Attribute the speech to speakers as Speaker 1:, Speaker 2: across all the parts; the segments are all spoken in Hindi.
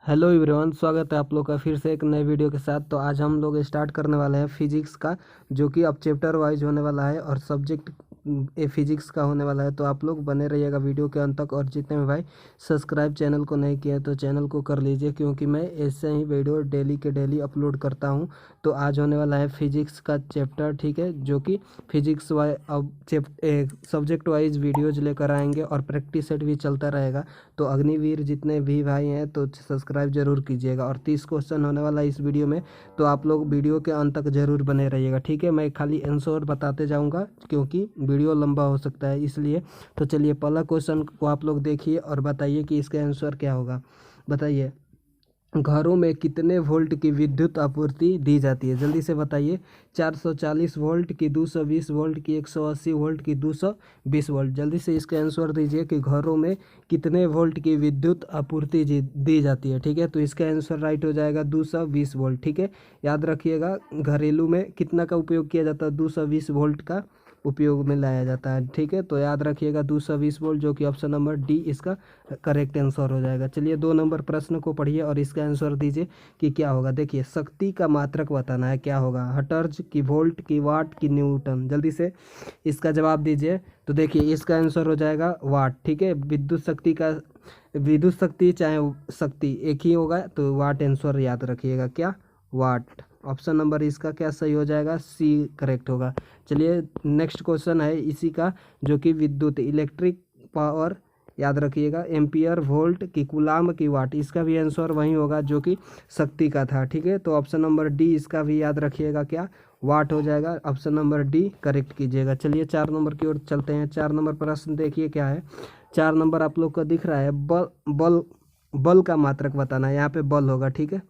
Speaker 1: हेलो एवरीवन, स्वागत है आप लोग का फिर से एक नए वीडियो के साथ। तो आज हम लोग स्टार्ट करने वाले हैं फिजिक्स का, जो कि अब चैप्टर वाइज होने वाला है और सब्जेक्ट ए फिजिक्स का होने वाला है। तो आप लोग बने रहिएगा वीडियो के अंत तक। और जितने भी भाई सब्सक्राइब चैनल को नहीं किए तो चैनल को कर लीजिए, क्योंकि मैं ऐसे ही वीडियो डेली के डेली अपलोड करता हूं। तो आज होने वाला है फिजिक्स का चैप्टर, ठीक है, जो कि फिजिक्स वाइज अब सब्जेक्ट वाइज वीडियोज लेकर आएंगे और प्रैक्टिस सेट भी चलता रहेगा। तो अग्निवीर जितने भी भाई हैं तो सब्सक्राइब जरूर कीजिएगा। और 30 क्वेश्चन होने वाला है इस वीडियो में, तो आप लोग वीडियो के अंत तक जरूर बने रहिएगा, ठीक है। मैं खाली आंसर बताते जाऊंगा क्योंकि वीडियो लंबा हो सकता है, इसलिए। तो चलिए पहला क्वेश्चन को आप लोग देखिए और बताइए कि इसका आंसर क्या होगा। बताइए, घरों में कितने वोल्ट की विद्युत आपूर्ति दी जाती है? जल्दी से बताइए। 440 वोल्ट की, 220 वोल्ट की, 180 वोल्ट की, 220 वोल्ट। जल्दी से इसका आंसर दीजिए कि घरों में कितने वोल्ट की विद्युत आपूर्ति दी जाती है, ठीक है। तो इसका आंसर राइट हो जाएगा 220 वोल्ट, ठीक है। याद रखिएगा, घरेलू में कितना का उपयोग किया जाता है? 220 वोल्ट का उपयोग में लाया जाता है, ठीक है। तो याद रखिएगा 220 वोल्ट, जो कि ऑप्शन नंबर डी इसका करेक्ट आंसर हो जाएगा। चलिए 2 नंबर प्रश्न को पढ़िए और इसका आंसर दीजिए कि क्या होगा। देखिए, शक्ति का मात्रक बताना है, क्या होगा? हर्ट्ज की, वोल्ट की, वाट की, न्यूटन। जल्दी से इसका जवाब दीजिए। तो देखिए इसका आंसर हो जाएगा वाट, ठीक है। विद्युत शक्ति चाहे शक्ति एक ही होगा, तो वाट आंसर याद रखिएगा, क्या? वाट। ऑप्शन नंबर इसका क्या सही हो जाएगा? सी करेक्ट होगा। चलिए नेक्स्ट क्वेश्चन है इसी का, जो कि विद्युत इलेक्ट्रिक पावर, याद रखिएगा, एम्पियर, वोल्ट की, कूलाम की, वाट। इसका भी आंसर वही होगा जो कि शक्ति का था, ठीक है। तो ऑप्शन नंबर डी इसका भी याद रखिएगा, क्या? वाट हो जाएगा। ऑप्शन नंबर डी करेक्ट कीजिएगा। चलिए 4 नंबर की ओर चलते हैं। 4 नंबर प्रश्न देखिए क्या है। 4 नंबर आप लोग को दिख रहा है, बल का मात्रक बताना है। यहाँ पे बल होगा, ठीक है।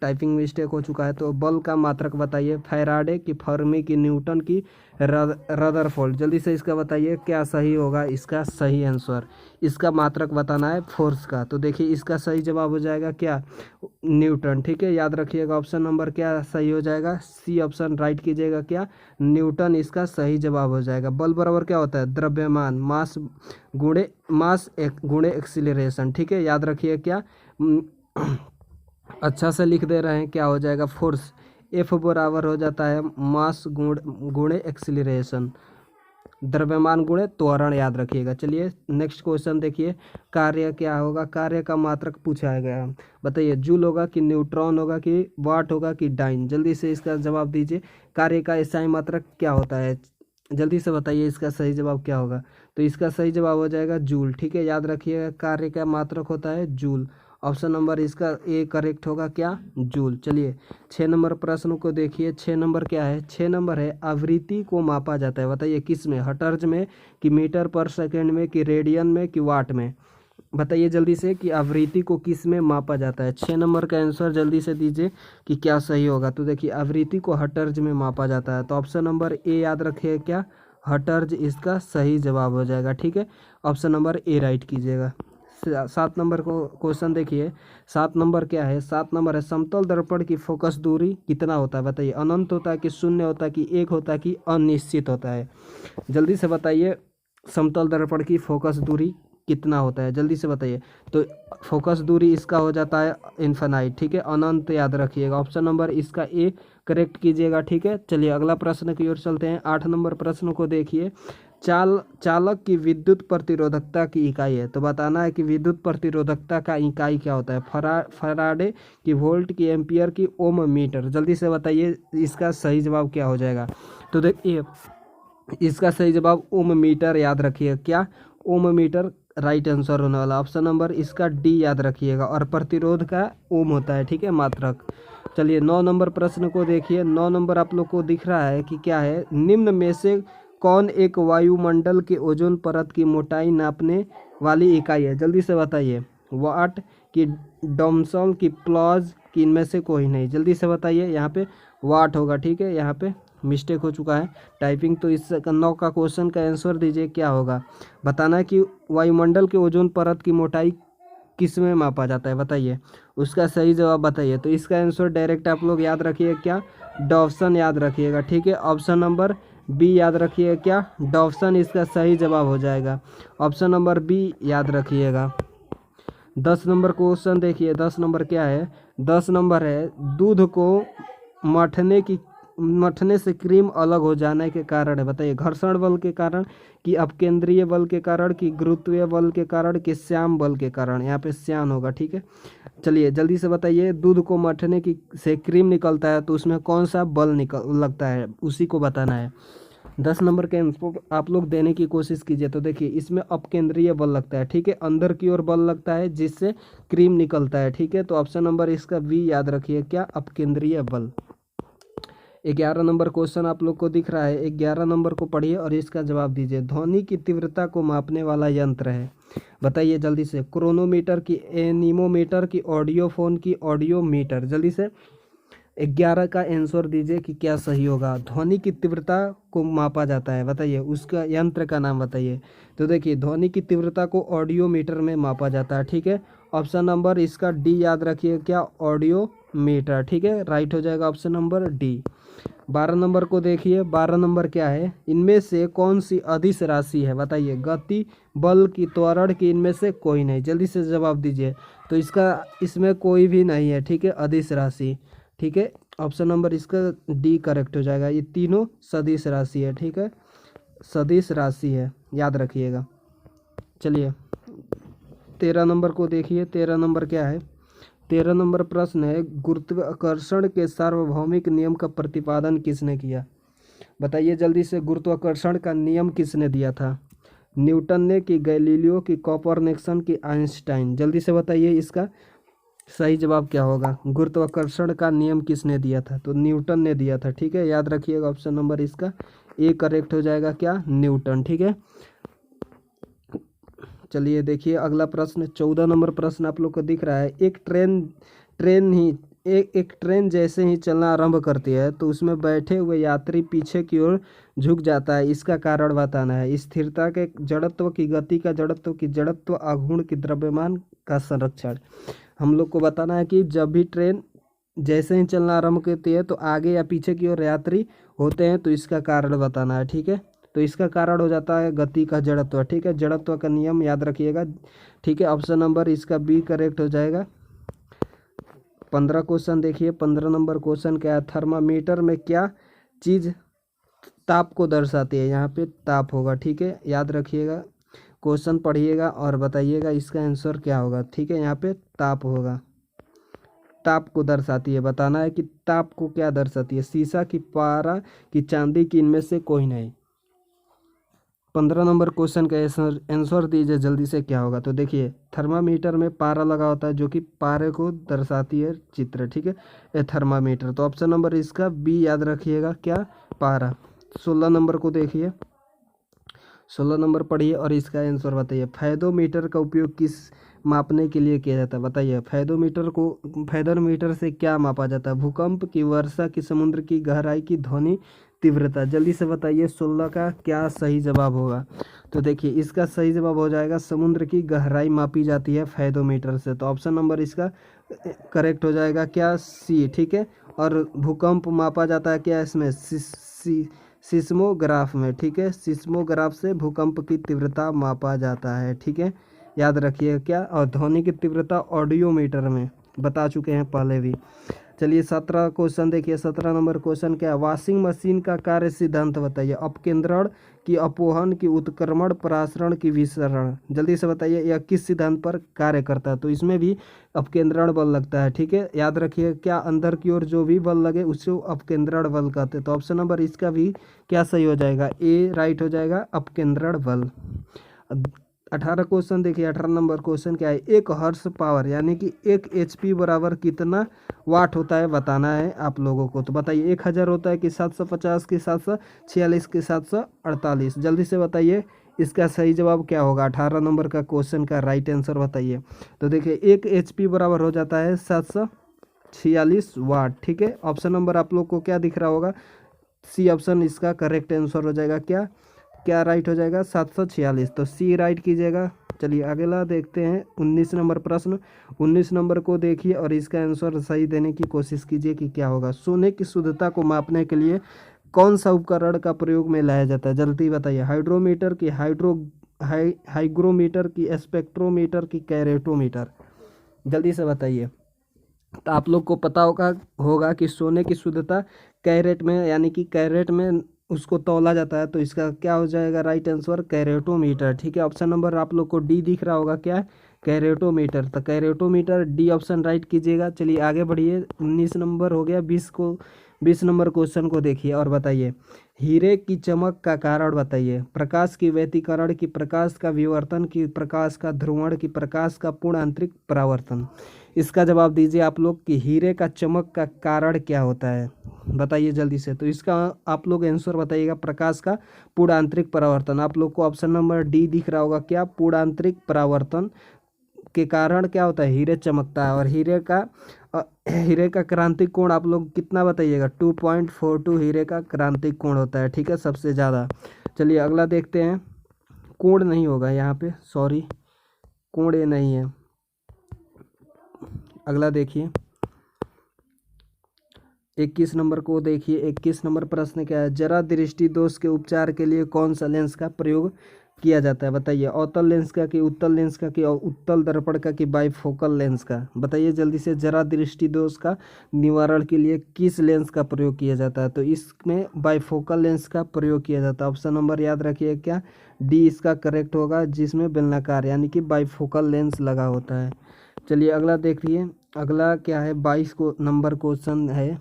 Speaker 1: टाइपिंग मिस्टेक हो चुका है, तो बल का मात्रक बताइए। फैराडे की, फर्मी की, न्यूटन की, रदरफोर्ड। जल्दी से इसका बताइए क्या सही होगा। इसका सही आंसर, इसका मात्रक बताना है फोर्स का। तो देखिए इसका सही जवाब हो जाएगा क्या? न्यूटन, ठीक है। याद रखिएगा ऑप्शन नंबर क्या सही हो जाएगा? सी ऑप्शन राइट कीजिएगा, क्या? न्यूटन इसका सही जवाब हो जाएगा। बल बराबर क्या होता है? द्रव्यमान, मास गुणे एक्सीलरेशन, ठीक है। याद रखिए क्या अच्छा से लिख दे रहे हैं, क्या हो जाएगा? फोर्स। एफ बराबर हो जाता है मास गुणे एक्सीलरेशन, द्रव्यमान गुणे त्वरण, याद रखिएगा। चलिए नेक्स्ट क्वेश्चन देखिए, कार्य क्या होगा? कार्य का मात्रक पूछा गया। बताइए, जूल होगा कि न्यूट्रॉन होगा कि वाट होगा कि डाइन? जल्दी से इसका जवाब दीजिए। कार्य का एसआई मात्रक क्या होता है? जल्दी से बताइए इसका सही जवाब क्या होगा। तो इसका सही जवाब हो जाएगा जूल, ठीक है। याद रखिएगा कार्य का मात्रक होता है जूल। ऑप्शन नंबर इसका ए करेक्ट होगा, क्या? जूल। चलिए 6 नंबर प्रश्न को देखिए। 6 नंबर क्या है? 6 नंबर है, आवृत्ति को मापा जाता है। बताइए किस में? हर्ट्ज में कि मीटर पर सेकेंड में कि रेडियन में कि वाट में? बताइए जल्दी से कि आवृत्ति को किस में मापा जाता है। 6 नंबर का आंसर जल्दी से दीजिए कि क्या सही होगा। तो देखिए आवृत्ति को हर्ट्ज में मापा जाता है, तो ऑप्शन नंबर ए याद रखिए, क्या? हर्ट्ज इसका सही जवाब हो जाएगा, ठीक है। ऑप्शन नंबर ए राइट कीजिएगा। 7 नंबर को क्वेश्चन देखिए। 7 नंबर क्या है? 7 नंबर है, समतल दर्पण की फोकस दूरी कितना होता है? बताइए, अनंत होता है कि शून्य होता है कि 1 होता है कि अनिश्चित होता है? जल्दी से बताइए, समतल दर्पण की फोकस दूरी कितना होता है? जल्दी से बताइए। तो फोकस दूरी इसका हो जाता है इन्फिनाइट, ठीक है, अनंत, याद रखिएगा। ऑप्शन नंबर इसका ए करेक्ट कीजिएगा, ठीक है। चलिए अगला प्रश्न की ओर चलते हैं। 8 नंबर प्रश्न को देखिए। चालक की विद्युत प्रतिरोधकता की इकाई है, तो बताना है कि विद्युत प्रतिरोधकता का इकाई क्या होता है? फराडे की, वोल्ट की, एम्पियर की, ओम मीटर। जल्दी से बताइए इसका सही जवाब क्या हो जाएगा। तो देखिए इसका सही जवाब ओम मीटर, याद रखिए, क्या? ओम मीटर राइट आंसर होने वाला। ऑप्शन नंबर इसका डी याद रखिएगा। और प्रतिरोध का ओम होता है, ठीक है, मात्रक। चलिए 9 नंबर प्रश्न को देखिए। 9 नंबर आप लोग को दिख रहा है कि क्या है? निम्न में से कौन एक वायुमंडल के ओजोन परत की मोटाई नापने वाली इकाई है? जल्दी से बताइए। वाट की, डॉम्सन की, प्लॉज की, इनमें से कोई नहीं? जल्दी से बताइए। यहाँ पे वाट होगा, ठीक है। यहाँ पे मिस्टेक हो चुका है टाइपिंग। तो इस 9 का क्वेश्चन का आंसर दीजिए, क्या होगा? बताना है कि वायुमंडल के ओजोन परत की मोटाई किस में मापा जाता है? बताइए उसका सही जवाब बताइए। तो इसका आंसर डायरेक्ट आप लोग याद रखिए, क्या? डॉप्सन, याद रखिएगा, ठीक है। ऑप्शन नंबर बी याद रखिएगा, क्या? डॉप्सन इसका सही जवाब हो जाएगा। ऑप्शन नंबर बी याद रखिएगा। 10 नंबर क्वेश्चन देखिए, 10 नंबर क्या है, 10 नंबर है दूध को मथने से क्रीम अलग हो जाने के कारण है। बताइए, घर्षण बल के कारण, कि अपकेंद्रीय बल के कारण, कि गुरुत्वीय बल के कारण, कि श्यान बल के कारण। यहाँ पे श्यान होगा, ठीक है। चलिए जल्दी से बताइए, दूध को मथने की से क्रीम निकलता है तो उसमें कौन सा बल निकल लगता है, उसी को बताना है। 10 नंबर के आंसर आप लोग देने की कोशिश कीजिए। तो देखिए, इसमें अपकेंद्रीय बल लगता है, ठीक है, अंदर की ओर बल लगता है जिससे क्रीम निकलता है, ठीक है। तो ऑप्शन नंबर इसका बी याद रखिए, क्या, अपकेंद्रीय बल। 11 नंबर क्वेश्चन आप लोग को दिख रहा है, 11 नंबर को पढ़िए और इसका जवाब दीजिए। ध्वनि की तीव्रता को मापने वाला यंत्र है, बताइए जल्दी से। क्रोनोमीटर, की एनीमोमीटर, की ऑडियोफोन, की ऑडियोमीटर। जल्दी से 11 का आंसर दीजिए कि क्या सही होगा। ध्वनि की तीव्रता को मापा जाता है, बताइए उसका यंत्र का नाम बताइए। तो देखिए, ध्वनि की तीव्रता को ऑडियोमीटर में मापा जाता है, ठीक है। ऑप्शन नंबर इसका डी याद रखिए, क्या, ऑडियोमीटर, ठीक है, राइट हो जाएगा ऑप्शन नंबर डी। 12 नंबर को देखिए, 12 नंबर क्या है, इनमें से कौन सी अदिश राशि है, बताइए। गति, बल, की त्वरण, की इनमें से कोई नहीं। जल्दी से जवाब दीजिए। तो इसमें कोई भी नहीं है, ठीक है, अदिश राशि, ठीक है। ऑप्शन नंबर इसका डी करेक्ट हो जाएगा। ये तीनों सदिश राशि है, ठीक है, सदिश राशि है, याद रखिएगा। चलिए 13 नंबर को देखिए, 13 नंबर क्या है, 13 नंबर प्रश्न है, गुरुत्वाकर्षण के सार्वभौमिक नियम का प्रतिपादन किसने किया, बताइए जल्दी से। गुरुत्वाकर्षण का नियम किसने दिया था, न्यूटन ने, कि गैलीलियो, की कॉपरनिकस, की आइंस्टाइन। जल्दी से बताइए इसका सही जवाब क्या होगा। गुरुत्वाकर्षण का नियम किसने दिया था, तो न्यूटन ने दिया था, ठीक है, याद रखिएगा। ऑप्शन नंबर इसका ए करेक्ट हो जाएगा, क्या, न्यूटन, ठीक है। चलिए देखिए अगला प्रश्न, 14 नंबर प्रश्न आप लोग को दिख रहा है। एक ट्रेन जैसे ही चलना आरंभ करती है तो उसमें बैठे हुए यात्री पीछे की ओर झुक जाता है, इसका कारण बताना है। स्थिरता के, जड़त्व की, गति का, जड़त्व आघूर्ण की, द्रव्यमान का संरक्षण। हम लोग को बताना है कि जब भी ट्रेन जैसे ही चलना आरंभ करती है तो आगे या पीछे की ओर यात्री होते हैं, तो इसका कारण बताना है, ठीक है। तो इसका कारण हो जाता है गति का जड़त्व, ठीक है, जड़त्व का नियम याद रखिएगा, ठीक है। ऑप्शन नंबर इसका बी करेक्ट हो जाएगा। 15 क्वेश्चन देखिए, 15 नंबर क्वेश्चन क्या है, थर्मामीटर में क्या चीज़ ताप को दर्शाती है, यहाँ पे ताप होगा, ठीक है, याद रखिएगा। क्वेश्चन पढ़िएगा और बताइएगा इसका आंसर क्या होगा, ठीक है। यहाँ पे ताप होगा, ताप को दर्शाती है, बताना है कि ताप को क्या दर्शाती है, शीशा, की पारा, की चांदी, की इनमें से कोई नहीं। 15 नंबर क्वेश्चन का आंसर दीजिए जल्दी से, क्या होगा। तो देखिए, थर्मामीटर में पारा लगा होता है जो कि पारे को दर्शाती है चित्र, ठीक है, ये थर्मामीटर। तो ऑप्शन नंबर इसका बी याद रखिएगा, क्या, पारा। 16 नंबर को देखिए, 16 नंबर पढ़िए और इसका आंसर बताइए। फैदोमीटर का उपयोग किस मापने के लिए किया जाता है, बताइए। फैदोमीटर से क्या मापा जाता है, भूकंप, की वर्षा, की समुद्र की गहराई, की ध्वनि तीव्रता। जल्दी से बताइए 16 का क्या सही जवाब होगा। तो देखिए इसका सही जवाब हो जाएगा, समुद्र की गहराई मापी जाती है फैदोमीटर से। तो ऑप्शन नंबर इसका करेक्ट हो जाएगा, क्या, सी, ठीक है। और भूकंप मापा जाता है क्या, इसमें सिस्मोग्राफ में, ठीक है, सिस्मोग्राफ से भूकंप की तीव्रता मापा जाता है, ठीक है, याद रखिए, क्या। और ध्वनि की तीव्रता ऑडियोमीटर में बता चुके हैं पहले भी। चलिए 17 क्वेश्चन देखिए, 17 नंबर क्वेश्चन क्या है, वॉशिंग मशीन का कार्य सिद्धांत बताइए। अपकेंद्रण, की अपोहन, की उत्क्रमण, परासरण, की विसरण। जल्दी से बताइए यह किस सिद्धांत पर कार्य करता है। तो इसमें भी अपकेंद्रण बल लगता है, ठीक है, याद रखिए, क्या, अंदर की ओर जो भी बल लगे उसको अपकेंद्रण बल कहते हैं। तो ऑप्शन नंबर इसका भी क्या सही हो जाएगा, ए राइट हो जाएगा, अपकेंद्रण बल। 18 क्वेश्चन देखिए, 18 नंबर क्वेश्चन क्या है, एक हॉर्स पावर यानी कि 1 HP बराबर कितना वाट होता है, बताना है आप लोगों को। तो बताइए 1000 होता है, कि 750, की 746, की 748। जल्दी से बताइए इसका सही जवाब क्या होगा। 18 नंबर का क्वेश्चन का राइट आंसर बताइए। तो देखिए 1 HP बराबर हो जाता है 746 वाट, ठीक है। ऑप्शन नंबर आप लोग को क्या दिख रहा होगा, सी ऑप्शन इसका करेक्ट आंसर हो जाएगा, क्या क्या राइट हो जाएगा, 746। तो सी राइट कीजिएगा। चलिए अगला देखते हैं 19 नंबर प्रश्न। 19 नंबर को देखिए और इसका आंसर सही देने की कोशिश कीजिए कि क्या होगा। सोने की शुद्धता को मापने के लिए कौन सा उपकरण का प्रयोग में लाया जाता है, जल्दी बताइए। हाइड्रोमीटर, की हाइग्रोमीटर, की स्पेक्ट्रोमीटर, की कैरेटोमीटर। जल्दी से बताइए। तो आप लोग को पता होगा कि सोने की शुद्धता कैरेट में, यानी कि कैरेट में उसको तौला जाता है, तो इसका क्या हो जाएगा राइट आंसर कैरेटोमीटर। ठीक है, ऑप्शन नंबर आप लोग को डी दिख रहा होगा, क्या है कैरेटोमीटर। तो कैरेटोमीटर डी ऑप्शन राइट कीजिएगा। चलिए आगे बढ़िए, 19 नंबर हो गया। 20 नंबर क्वेश्चन को देखिए और बताइए। हीरे की चमक का कारण बताइए। प्रकाश की व्यतिकरण की, प्रकाश का विवर्तन की, प्रकाश का ध्रुवण की, प्रकाश का पूर्ण आंतरिक परावर्तन। इसका जवाब दीजिए आप लोग कि हीरे का चमक का कारण क्या होता है, बताइए जल्दी से। तो इसका आप लोग आंसर बताइएगा प्रकाश का पूर्ण आंतरिक परावर्तन। आप लोग को ऑप्शन नंबर डी दिख रहा होगा, क्या पूर्ण आंतरिक परावर्तन के कारण क्या होता है हीरे चमकता है। और हीरे का क्रांतिक कोण आप लोग कितना बताइएगा, 2.42 हीरे का क्रांतिक कोण होता है। ठीक है, सबसे ज़्यादा। चलिए अगला देखते हैं। कोण नहीं होगा यहाँ पे, सॉरी, कोण ये नहीं है। अगला देखिए 21 नंबर को देखिए। 21 नंबर प्रश्न क्या है। जरा दृष्टि दोष के उपचार के लिए कौन सा लेंस का प्रयोग किया जाता है, बताइए। अवतल लेंस का कि उत्तल लेंस का कि उत्तल दर्पण का कि बाइफोकल लेंस का, बताइए जल्दी से। जरा दृष्टि दोष का निवारण के लिए किस लेंस का प्रयोग किया जाता है, तो इसमें बाइफोकल लेंस का प्रयोग किया जाता है। ऑप्शन नंबर याद रखिए, क्या डी इसका करेक्ट होगा, जिसमें बेलनाकार यानी कि बाइफोकल लेंस लगा होता है। चलिए अगला देखिए। अगला क्या है, 22 को नंबर क्वेश्चन है।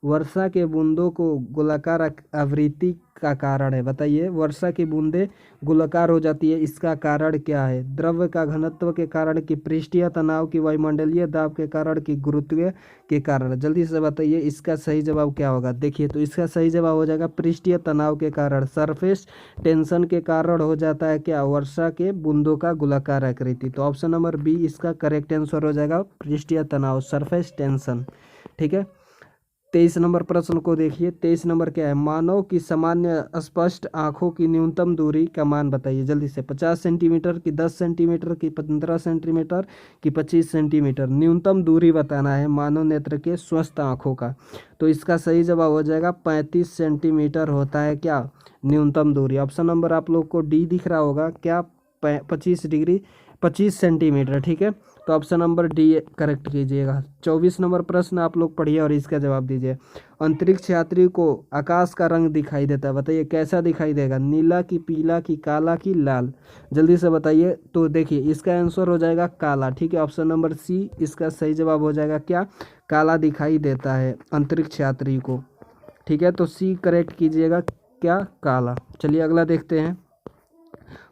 Speaker 1: वर्षा के बूंदों को गोलाकार आवृत्ति का कारण है, बताइए। वर्षा की बूंदें गोलाकार हो जाती है, इसका कारण क्या है। द्रव्य का घनत्व के कारण, कि पृष्ठीय तनाव, की वायुमंडलीय दाब के कारण, की गुरुत्वीय के कारण। जल्दी से बताइए इसका सही जवाब क्या होगा। देखिए तो इसका सही जवाब हो जाएगा पृष्ठीय तनाव के कारण, सरफेस टेंशन के कारण हो जाता है क्या, वर्षा के बूंदों का गोलाकार आकृति। तो ऑप्शन नंबर बी इसका करेक्ट आंसर हो जाएगा, पृष्ठीय तनाव, सरफेस टेंशन। ठीक है, 23 नंबर प्रश्न को देखिए। 23 नंबर क्या है। मानव की सामान्य स्पष्ट आंखों की न्यूनतम दूरी का मान बताइए जल्दी से। 50 सेंटीमीटर की, 10 सेंटीमीटर की, 15 सेंटीमीटर की, 25 सेंटीमीटर। न्यूनतम दूरी बताना है मानव नेत्र के स्वस्थ आंखों का। तो इसका सही जवाब हो जाएगा 35 सेंटीमीटर होता है क्या न्यूनतम दूरी। ऑप्शन नंबर आप लोग को डी दिख रहा होगा, क्या 25 सेंटीमीटर। ठीक है, तो ऑप्शन नंबर डी करेक्ट कीजिएगा। 24 नंबर प्रश्न आप लोग पढ़िए और इसका जवाब दीजिए। अंतरिक्ष यात्री को आकाश का रंग दिखाई देता है, बताइए कैसा दिखाई देगा। नीला की, पीला की, काला की, लाल। जल्दी से बताइए। तो देखिए इसका आंसर हो जाएगा काला। ठीक है, ऑप्शन नंबर सी इसका सही जवाब हो जाएगा, क्या काला दिखाई देता है अंतरिक्ष यात्री को। ठीक है, तो सी करेक्ट कीजिएगा, क्या काला। चलिए अगला देखते हैं।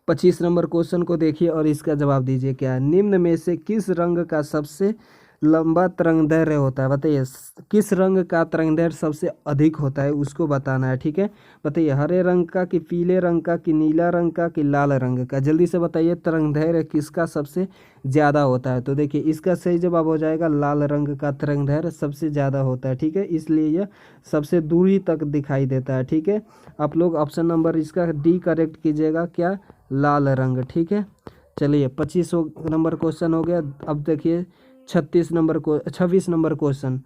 Speaker 1: 25 नंबर क्वेश्चन को देखिए और इसका जवाब दीजिए क्या है। निम्न में से किस रंग का सबसे लंबा तरंगदैर्घ्य होता है, बताइए। किस रंग का तरंगदैर्घ्य सबसे अधिक होता है उसको बताना है। ठीक है, बताइए हरे रंग का, कि पीले रंग का, कि नीला रंग का, कि लाल रंग का। जल्दी से बताइए तरंगदैर्घ्य किसका सबसे ज़्यादा होता है। तो देखिए इसका सही जवाब हो जाएगा लाल रंग का तरंगदैर्घ्य सबसे ज़्यादा होता है। ठीक है, इसलिए यह सबसे दूरी तक दिखाई देता है। ठीक है, आप लोग ऑप्शन नंबर इसका डी करेक्ट कीजिएगा, क्या लाल रंग। ठीक है, चलिए 25 नंबर क्वेश्चन हो गया। अब देखिए 26 नंबर क्वेश्चन।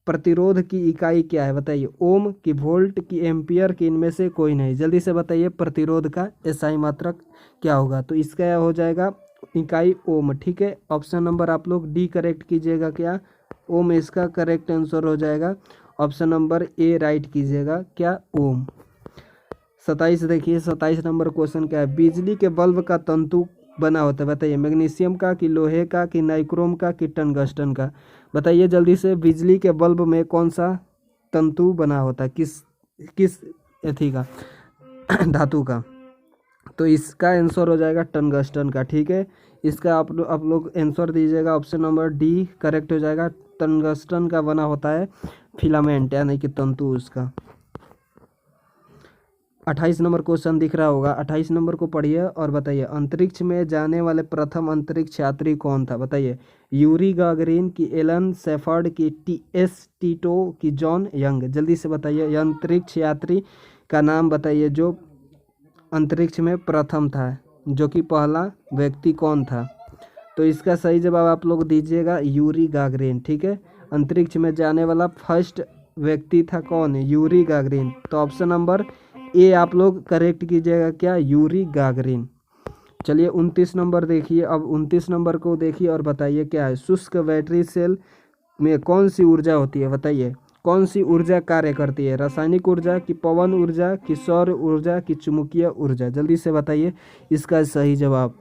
Speaker 1: प्रतिरोध की इकाई क्या है, बताइए। ओम की, वोल्ट की, एम्पियर की, इनमें से कोई नहीं। जल्दी से बताइए प्रतिरोध का एसआई मात्रक क्या होगा। तो इसका हो जाएगा इकाई ओम। ठीक है, ऑप्शन नंबर आप लोग डी करेक्ट कीजिएगा, क्या ओम इसका करेक्ट आंसर हो जाएगा। ऑप्शन नंबर ए राइट कीजिएगा, क्या ओम। 27 देखिए। 27 नंबर क्वेश्चन क्या है। बिजली के बल्ब का तंतु बना होता है, बताइए। मैग्नीशियम का, कि लोहे का, कि नाइक्रोम का, कि टंगस्टन का। बताइए जल्दी से। बिजली के बल्ब में कौन सा तंतु बना होता है, किस किस एथी का धातु का। तो इसका आंसर हो जाएगा टंगस्टन का। ठीक है, इसका आप लोग आंसर दीजिएगा। ऑप्शन नंबर डी करेक्ट हो जाएगा। टंगस्टन का बना होता है फिलामेंट, यानी कि तंतु उसका। 28 नंबर क्वेश्चन दिख रहा होगा। 28 नंबर को पढ़िए और बताइए। अंतरिक्ष में जाने वाले प्रथम अंतरिक्ष यात्री कौन था, बताइए। यूरी गागरिन, की एलन शेफर्ड, की टी.एस. टिटो, की जॉन यंग। जल्दी से बताइए ये अंतरिक्ष यात्री का नाम बताइए जो अंतरिक्ष में प्रथम था, जो कि पहला व्यक्ति कौन था। तो इसका सही जवाब आप लोग दीजिएगा यूरी गागरिन। ठीक है, अंतरिक्ष में जाने वाला फर्स्ट व्यक्ति था कौन, यूरी गागरिन। तो ऑप्शन नंबर ए आप लोग करेक्ट कीजिएगा, क्या यूरी गागरिन। चलिए 29 नंबर देखिए। अब 29 नंबर को देखिए और बताइए क्या है। शुष्क बैटरी सेल में कौन सी ऊर्जा होती है, बताइए कौन सी ऊर्जा कार्य करती है। रासायनिक ऊर्जा की, पवन ऊर्जा की, सौर ऊर्जा की, चुंबकीय ऊर्जा। जल्दी से बताइए इसका सही जवाब।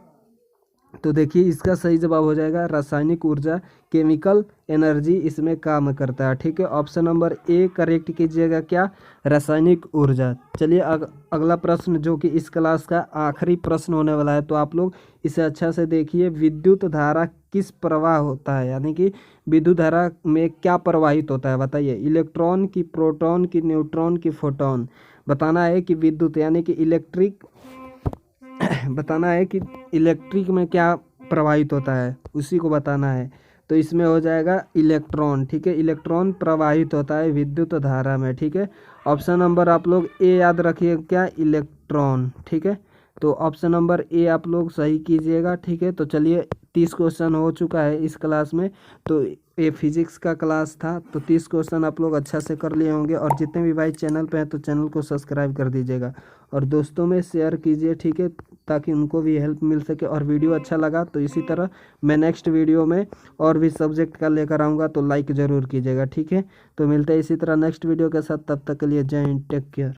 Speaker 1: तो देखिए इसका सही जवाब हो जाएगा रासायनिक ऊर्जा, केमिकल एनर्जी इसमें काम करता है। ठीक है, ऑप्शन नंबर ए करेक्ट कीजिएगा, क्या, रासायनिक ऊर्जा। चलिए अगला प्रश्न जो कि इस क्लास का आखिरी प्रश्न होने वाला है, तो आप लोग इसे अच्छा से देखिए। विद्युत धारा किस प्रवाह होता है, यानी कि विद्युत धारा में क्या प्रवाहित होता है, बताइए। इलेक्ट्रॉन की, प्रोटॉन की, न्यूट्रॉन की, फोटॉन। बताना है कि विद्युत यानी कि इलेक्ट्रिक बताना है कि इलेक्ट्रिक में क्या प्रवाहित होता है, उसी को बताना है। तो इसमें हो जाएगा इलेक्ट्रॉन। ठीक है, इलेक्ट्रॉन प्रवाहित होता है विद्युत धारा में। ठीक है, ऑप्शन नंबर आप लोग ए याद रखिए, क्या, इलेक्ट्रॉन। ठीक है, तो ऑप्शन नंबर ए आप लोग सही कीजिएगा। ठीक है, तो चलिए 30 क्वेश्चन हो चुका है इस क्लास में। तो ये फिजिक्स का क्लास था, तो 30 क्वेश्चन आप लोग अच्छा से कर लिए होंगे। और जितने भी भाई चैनल पे हैं तो चैनल को सब्सक्राइब कर दीजिएगा और दोस्तों में शेयर कीजिए। ठीक है, ताकि उनको भी हेल्प मिल सके। और वीडियो अच्छा लगा तो इसी तरह मैं नेक्स्ट वीडियो में और भी सब्जेक्ट का लेकर आऊँगा, तो लाइक ज़रूर कीजिएगा। ठीक है, तो मिलते हैं इसी तरह नेक्स्ट वीडियो के साथ। तब तक के लिए जय हिंद, टेक केयर।